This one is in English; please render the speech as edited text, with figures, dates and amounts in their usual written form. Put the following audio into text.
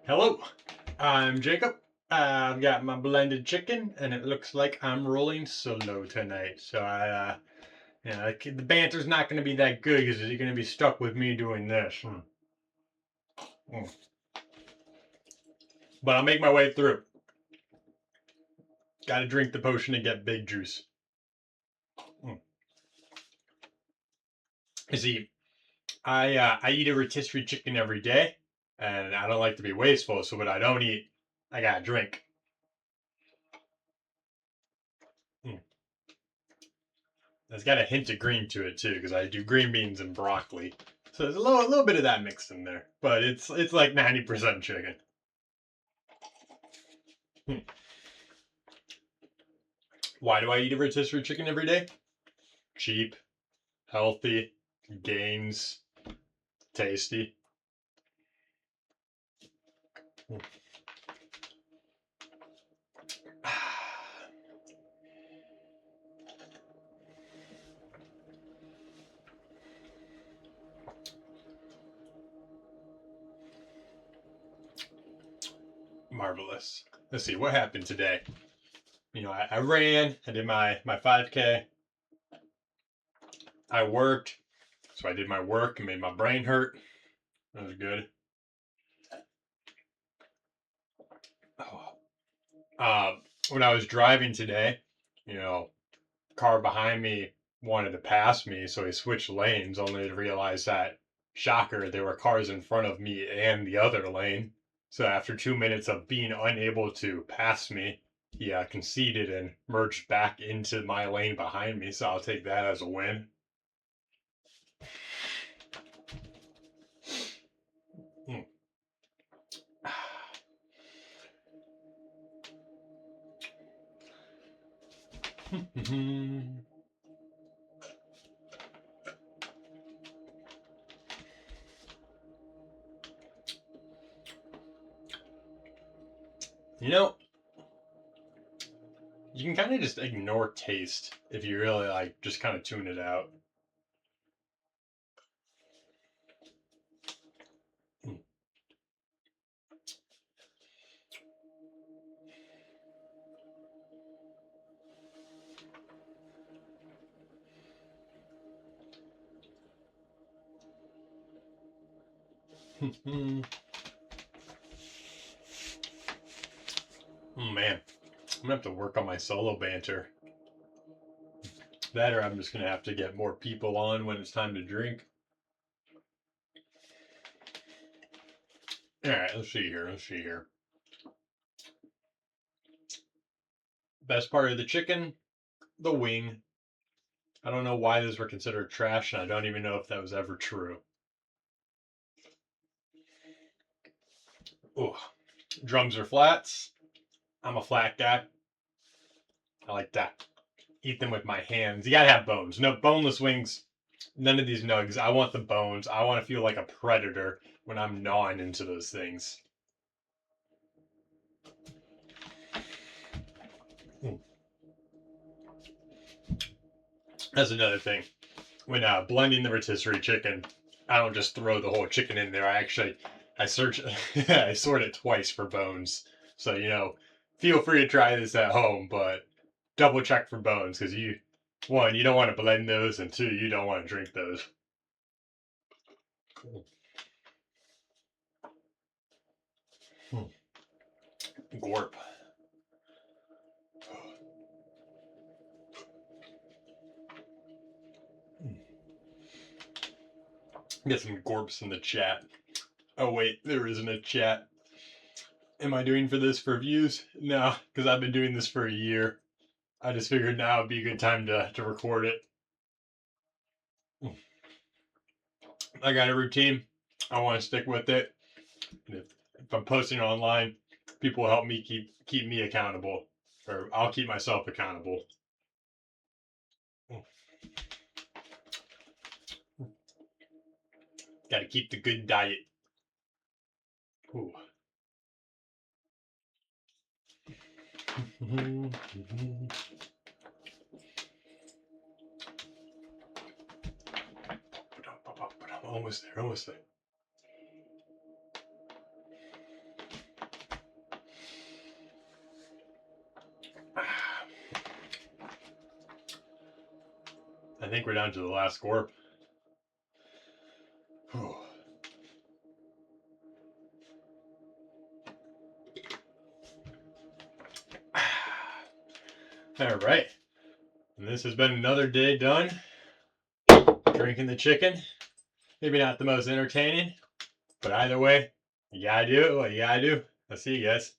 Hello, I'm Jacob. I've got my blended chicken, and it looks like I'm rolling solo tonight. So the banter's not going to be that good because you're going to be stuck with me doing this. Mm. But I'll make my way through. Got to drink the potion to get big juice. Mm. You see, I eat a rotisserie chicken every day, and I don't like to be wasteful. So what I don't eat, I gotta drink. Mm. It's got a hint of green to it too, because I do green beans and broccoli. So there's a little bit of that mixed in there, but it's like 90% chicken. Hmm. Why do I eat a rotisserie chicken every day? Cheap, healthy, gains, tasty. Hmm. Marvelous. Let's see what happened today. I ran. I did my 5K. I worked, so I did my work and made my brain hurt. That was good. Oh. When I was driving today, you know, car behind me wanted to pass me, so he switched lanes, only to realize that, shocker, there were cars in front of me and the other lane. So after 2 minutes of being unable to pass me, he conceded and merged back into my lane behind me. So I'll take that as a win. Hmm. You know, you can kind of just ignore taste if you really like just kind of tune it out. Oh man, I'm gonna have to work on my solo banter. That or I'm just gonna have to get more people on when it's time to drink. All right, let's see here. Let's see here. Best part of the chicken, the wing. I don't know why those were considered trash, and I don't even know if that was ever true. Ooh, drums or flats. I'm a flat guy. I like that. Eat them with my hands. You gotta have bones. No boneless wings. None of these nugs. I want the bones. I want to feel like a predator when I'm gnawing into those things. Mm. That's another thing. When blending the rotisserie chicken, I don't just throw the whole chicken in there. I search, I sort it twice for bones. So feel free to try this at home, but double check for bones because you don't want to blend those, and two, you don't want to drink those. Gorp. Get some gorps in the chat. Oh wait, there isn't a chat. Am I doing for views? No, because I've been doing this for a year. I just figured now would be a good time to record it. I got a routine. I want to stick with it. And if I'm posting online, people will help me keep me accountable, or I'll keep myself accountable. Got to keep the good diet. Ooh. Almost there. Almost there. I think we're down to the last score. All right. And this has been another day done. Drinking the chicken. Maybe not the most entertaining, but either way, you gotta do it what you gotta do. I'll see you guys.